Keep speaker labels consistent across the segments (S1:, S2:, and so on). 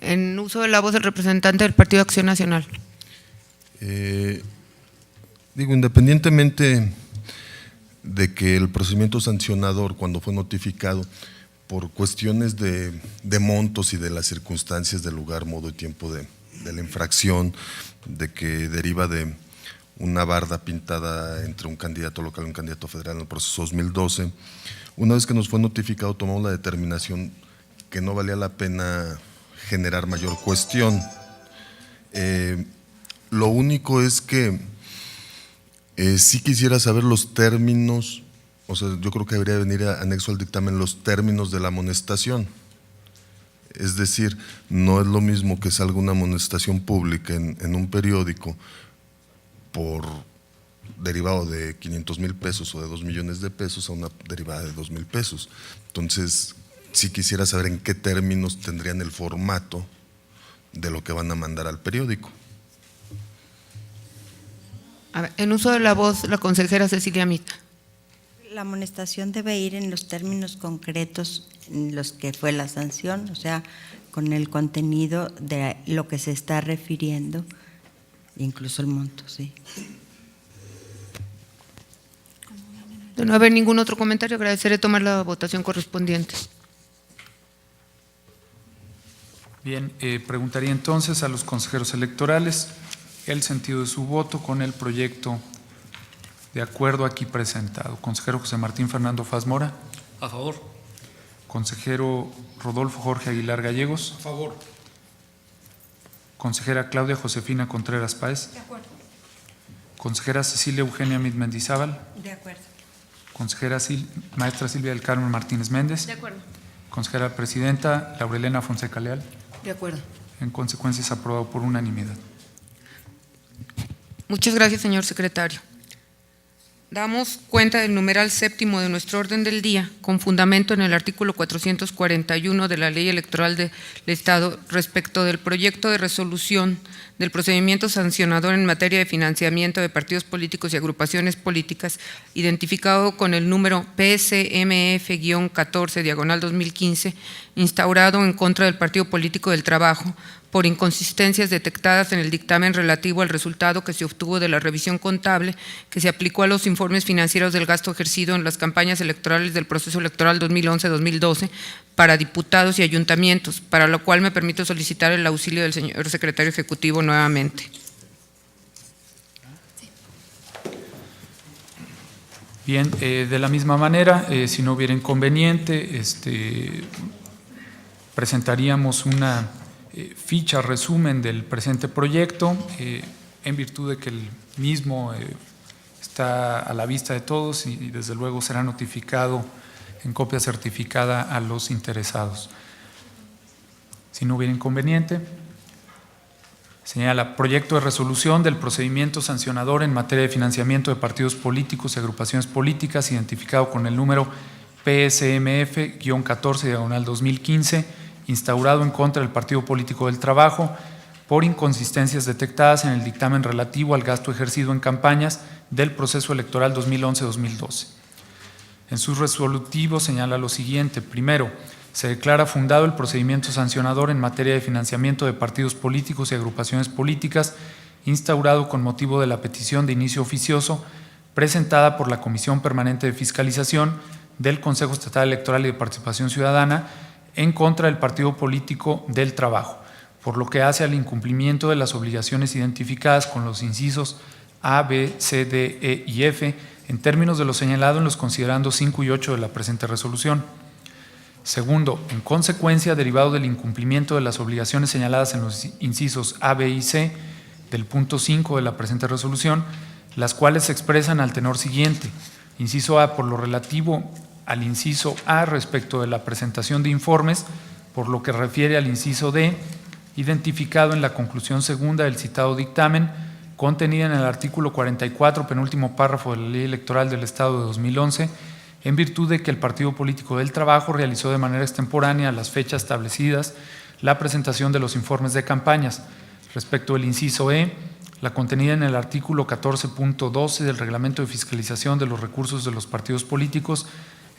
S1: En uso de la voz del representante del Partido Acción Nacional.
S2: Independientemente de que el procedimiento sancionador, cuando fue notificado, por cuestiones de montos y de las circunstancias del lugar, modo y tiempo de la infracción, de que deriva de una barda pintada entre un candidato local y un candidato federal en el proceso 2012, una vez que nos fue notificado tomamos la determinación que no valía la pena generar mayor cuestión. Lo único es que sí quisiera saber los términos, o sea, yo creo que debería venir anexo al dictamen los términos de la amonestación. Es decir, no es lo mismo que salga una amonestación pública en un periódico por derivado de 500,000 pesos o de 2 millones de pesos a una derivada de 2,000 pesos. Entonces, sí quisiera saber en qué términos tendrían el formato de lo que van a mandar al periódico.
S1: A ver, en uso de la voz, la consejera Cecilia Mita.
S3: La amonestación debe ir en los términos concretos en los que fue la sanción, o sea, con el contenido de lo que se está refiriendo, incluso el monto, sí.
S1: De no haber ningún otro comentario, agradeceré tomar la votación correspondiente.
S4: Bien, preguntaría entonces a los consejeros electorales el sentido de su voto con el proyecto de acuerdo aquí presentado. Consejero José Martín Fernando Faz Mora.
S5: A favor.
S4: Consejero Rodolfo Jorge Aguilar Gallegos.
S5: A favor.
S4: Consejera Claudia Josefina Contreras Páez.
S3: De acuerdo.
S4: Consejera Cecilia Eugenia Mit Mendizábal.
S3: De acuerdo.
S4: Consejera maestra Silvia del Carmen Martínez Méndez.
S1: De acuerdo.
S4: Consejera presidenta Laurelena Fonseca Leal.
S1: De acuerdo.
S4: En consecuencia es aprobado por unanimidad.
S1: Muchas gracias, señor secretario. Damos cuenta del numeral séptimo de nuestro orden del día, con fundamento en el artículo 441 de la Ley Electoral del Estado respecto del proyecto de resolución del procedimiento sancionador en materia de financiamiento de partidos políticos y agrupaciones políticas, identificado con el número PSMF-14/2015, instaurado en contra del Partido Político del Trabajo, por inconsistencias detectadas en el dictamen relativo al resultado que se obtuvo de la revisión contable que se aplicó a los informes financieros del gasto ejercido en las campañas electorales del proceso electoral 2011-2012 para diputados y ayuntamientos, para lo cual me permito solicitar el auxilio del señor secretario ejecutivo nuevamente.
S4: Bien, de la misma manera, si no hubiera inconveniente, presentaríamos una ficha resumen del presente proyecto, en virtud de que el mismo está a la vista de todos y desde luego será notificado en copia certificada a los interesados. Si no hubiera inconveniente, señala proyecto de resolución del procedimiento sancionador en materia de financiamiento de partidos políticos y agrupaciones políticas, identificado con el número PSMF-14/2015, instaurado en contra del Partido Político del Trabajo por inconsistencias detectadas en el dictamen relativo al gasto ejercido en campañas del proceso electoral 2011-2012. En sus resolutivos señala lo siguiente: primero, se declara fundado el procedimiento sancionador en materia de financiamiento de partidos políticos y agrupaciones políticas, instaurado con motivo de la petición de inicio oficioso presentada por la Comisión Permanente de Fiscalización del Consejo Estatal Electoral y de Participación Ciudadana en contra del Partido Político del Trabajo, por lo que hace al incumplimiento de las obligaciones identificadas con los incisos A, B, C, D, E y F, en términos de lo señalado en los considerandos 5 y 8 de la presente resolución. Segundo, en consecuencia, derivado del incumplimiento de las obligaciones señaladas en los incisos A, B y C del punto 5 de la presente resolución, las cuales se expresan al tenor siguiente: inciso A, por lo relativo al inciso A respecto de la presentación de informes, por lo que refiere al inciso D, identificado en la conclusión segunda del citado dictamen, contenida en el artículo 44, penúltimo párrafo de la Ley Electoral del Estado de 2011, en virtud de que el Partido Político del Trabajo realizó de manera extemporánea a las fechas establecidas la presentación de los informes de campañas. Respecto del inciso E, la contenida en el artículo 14.12 del Reglamento de Fiscalización de los Recursos de los Partidos Políticos,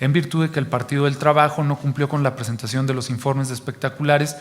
S4: en virtud de que el Partido del Trabajo no cumplió con la presentación de los informes de espectaculares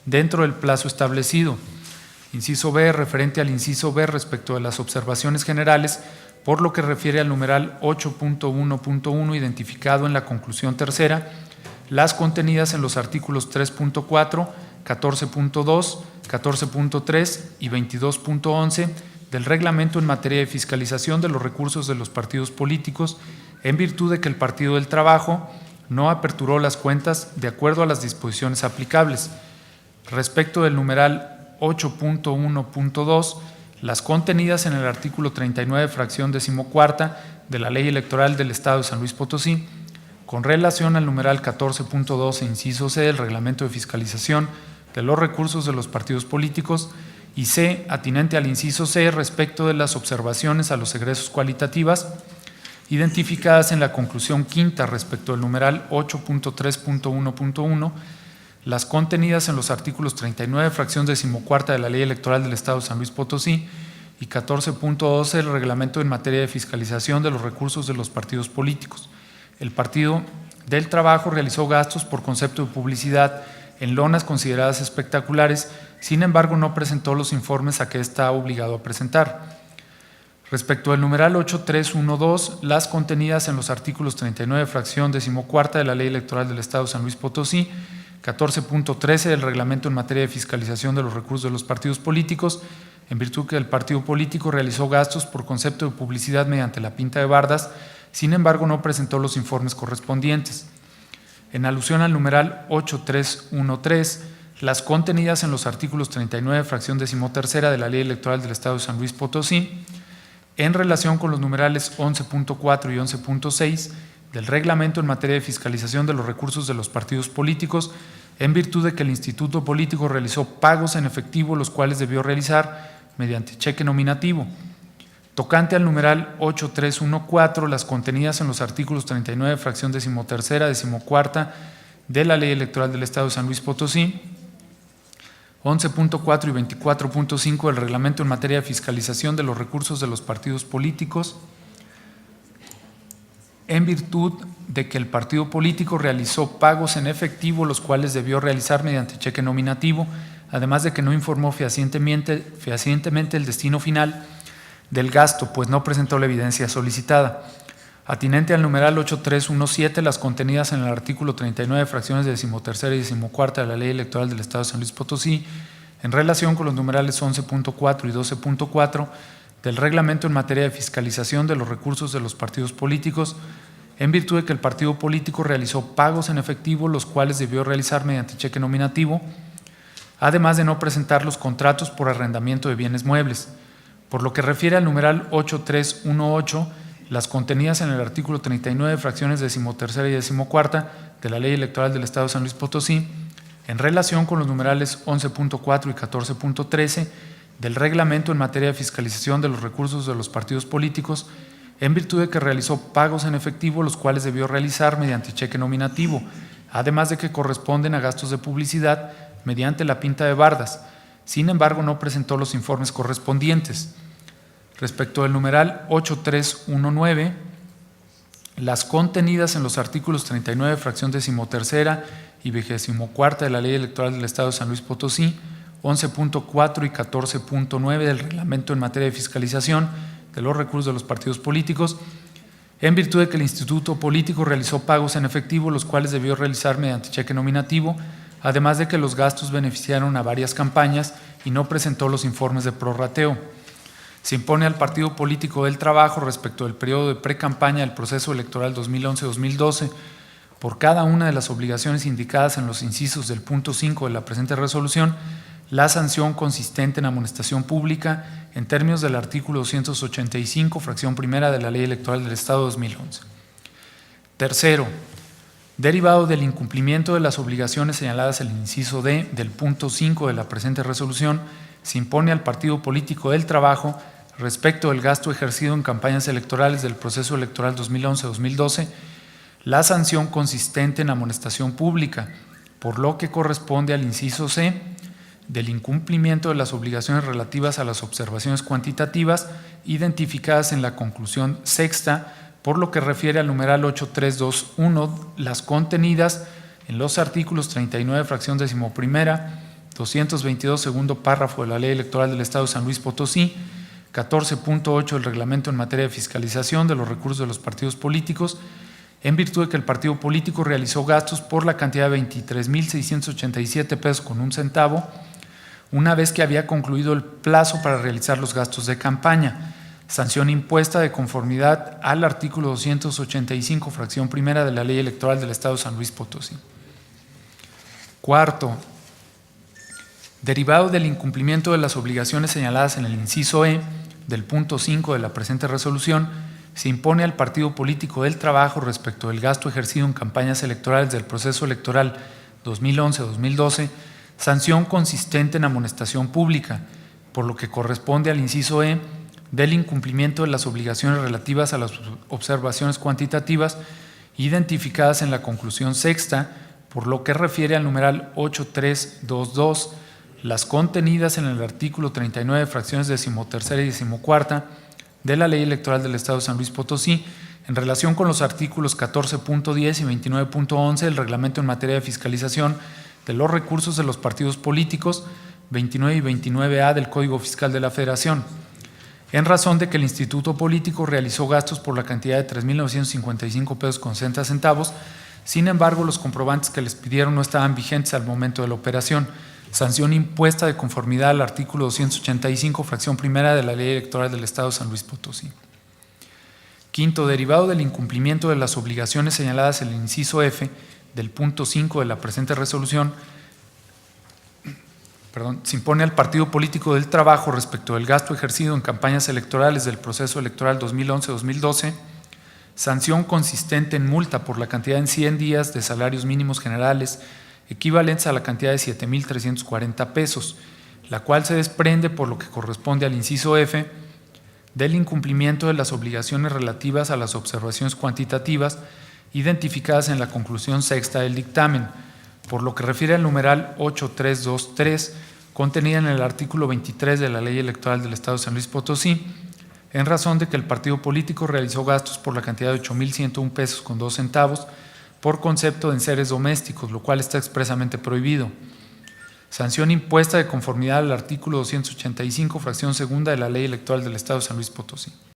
S4: dentro del plazo establecido. Inciso B, referente al inciso B respecto de las observaciones generales, por lo que refiere al numeral 8.1.1 identificado en la conclusión tercera, las contenidas en los artículos 3.4, 14.2, 14.3 y 22.11 del reglamento en materia de fiscalización de los recursos de los partidos políticos, en virtud de que el Partido del Trabajo no aperturó las cuentas de acuerdo a las disposiciones aplicables. Respecto del numeral 8.1.2, las contenidas en el artículo 39, fracción 14ª de la Ley Electoral del Estado de San Luis Potosí, con relación al numeral 14.12, inciso C del Reglamento de Fiscalización de los Recursos de los Partidos Políticos, y C, atinente al inciso C respecto de las observaciones a los egresos cualitativas, identificadas en la conclusión quinta respecto del numeral 8.3.1.1, las contenidas en los artículos 39, fracción 14ª de la Ley Electoral del Estado de San Luis Potosí y 14.12 del Reglamento en materia de fiscalización de los recursos de los partidos políticos. El Partido del Trabajo realizó gastos por concepto de publicidad en lonas consideradas espectaculares, sin embargo no presentó los informes a que está obligado a presentar. Respecto al numeral 8.3.1.2, las contenidas en los artículos 39, fracción 14ª de la Ley Electoral del Estado de San Luis Potosí, 14.13 del Reglamento en materia de fiscalización de los recursos de los partidos políticos, en virtud que el partido político realizó gastos por concepto de publicidad mediante la pinta de bardas, sin embargo no presentó los informes correspondientes. En alusión al numeral 8.3.1.3, las contenidas en los artículos 39, fracción 13ª de la Ley Electoral del Estado de San Luis Potosí, en relación con los numerales 11.4 y 11.6 del Reglamento en materia de fiscalización de los recursos de los partidos políticos, en virtud de que el Instituto Político realizó pagos en efectivo, los cuales debió realizar mediante cheque nominativo. Tocante al numeral 8.3.1.4, las contenidas en los artículos 39, fracción 13ª, 14ª de la Ley Electoral del Estado de San Luis Potosí, 11.4 y 24.5 del Reglamento en materia de fiscalización de los recursos de los partidos políticos, en virtud de que el partido político realizó pagos en efectivo, los cuales debió realizar mediante cheque nominativo, además de que no informó fehacientemente el destino final del gasto, pues no presentó la evidencia solicitada. Atinente al numeral 8.3.1.7, las contenidas en el artículo 39, fracciones 13ª y 14ª de la Ley Electoral del Estado de San Luis Potosí, en relación con los numerales 11.4 y 12.4 del Reglamento en materia de fiscalización de los recursos de los partidos políticos, en virtud de que el partido político realizó pagos en efectivo, los cuales debió realizar mediante cheque nominativo, además de no presentar los contratos por arrendamiento de bienes muebles. Por lo que refiere al numeral 8.3.1.8, las contenidas en el artículo 39, fracciones 13ª y 14ª de la Ley Electoral del Estado de San Luis Potosí, en relación con los numerales 11.4 y 14.13 del Reglamento en materia de fiscalización de los recursos de los partidos políticos, en virtud de que realizó pagos en efectivo, los cuales debió realizar mediante cheque nominativo, además de que corresponden a gastos de publicidad mediante la pinta de bardas. Sin embargo, no presentó los informes correspondientes. Respecto del numeral 8.3.1.9, las contenidas en los artículos 39, fracción 13ª y 24ª de la Ley Electoral del Estado de San Luis Potosí, 11.4 y 14.9 del Reglamento en materia de fiscalización de los recursos de los partidos políticos, en virtud de que el Instituto Político realizó pagos en efectivo, los cuales debió realizar mediante cheque nominativo, además de que los gastos beneficiaron a varias campañas y no presentó los informes de prorrateo. Se impone al Partido Político del Trabajo, respecto del periodo de precampaña del proceso electoral 2011-2012, por cada una de las obligaciones indicadas en los incisos del punto 5 de la presente resolución, la sanción consistente en amonestación pública en términos del artículo 285, fracción primera de la Ley Electoral del Estado 2011. Tercero, derivado del incumplimiento de las obligaciones señaladas en el inciso D del punto 5 de la presente resolución, se impone al Partido Político del Trabajo, respecto del gasto ejercido en campañas electorales del proceso electoral 2011-2012, la sanción consistente en amonestación pública, por lo que corresponde al inciso C del incumplimiento de las obligaciones relativas a las observaciones cuantitativas identificadas en la conclusión sexta, por lo que refiere al numeral 8.3.2.1, las contenidas en los artículos 39, fracción 11ª, 222, segundo párrafo de la Ley Electoral del Estado de San Luis Potosí, 14.8 del Reglamento en materia de fiscalización de los recursos de los partidos políticos, en virtud de que el partido político realizó gastos por la cantidad de 23.687 pesos con un centavo, una vez que había concluido el plazo para realizar los gastos de campaña, sanción impuesta de conformidad al artículo 285, fracción primera de la Ley Electoral del Estado de San Luis Potosí. Cuarto, derivado del incumplimiento de las obligaciones señaladas en el inciso E del punto 5 de la presente resolución, se impone al Partido Político del Trabajo respecto del gasto ejercido en campañas electorales del proceso electoral 2011-2012 sanción consistente en amonestación pública, por lo que corresponde al inciso E del incumplimiento de las obligaciones relativas a las observaciones cuantitativas identificadas en la conclusión sexta, por lo que refiere al numeral 8322, las contenidas en el artículo 39, fracciones 13ª y 14ª de la Ley Electoral del Estado de San Luis Potosí, en relación con los artículos 14.10 y 29.11 del Reglamento en materia de fiscalización de los recursos de los partidos políticos, 29 y 29A del Código Fiscal de la Federación, en razón de que el Instituto Político realizó gastos por la cantidad de 3.955 pesos con 60 centavos, sin embargo, los comprobantes que les pidieron no estaban vigentes al momento de la operación, sanción impuesta de conformidad al artículo 285, fracción primera de la Ley Electoral del Estado de San Luis Potosí. Quinto, derivado del incumplimiento de las obligaciones señaladas en el inciso F del punto 5 de la presente resolución, se impone al Partido Político del Trabajo respecto del gasto ejercido en campañas electorales del proceso electoral 2011-2012, sanción consistente en multa por la cantidad en 100 días de salarios mínimos generales equivalentes a la cantidad de 7.340 pesos, la cual se desprende por lo que corresponde al inciso F del incumplimiento de las obligaciones relativas a las observaciones cuantitativas identificadas en la conclusión sexta del dictamen, por lo que refiere al numeral 8323, contenida en el artículo 23 de la Ley Electoral del Estado de San Luis Potosí, en razón de que el partido político realizó gastos por la cantidad de 8.101 pesos con 2 centavos por concepto de enseres domésticos, lo cual está expresamente prohibido. Sanción impuesta de conformidad al artículo 285, fracción segunda de la Ley Electoral del Estado de San Luis Potosí.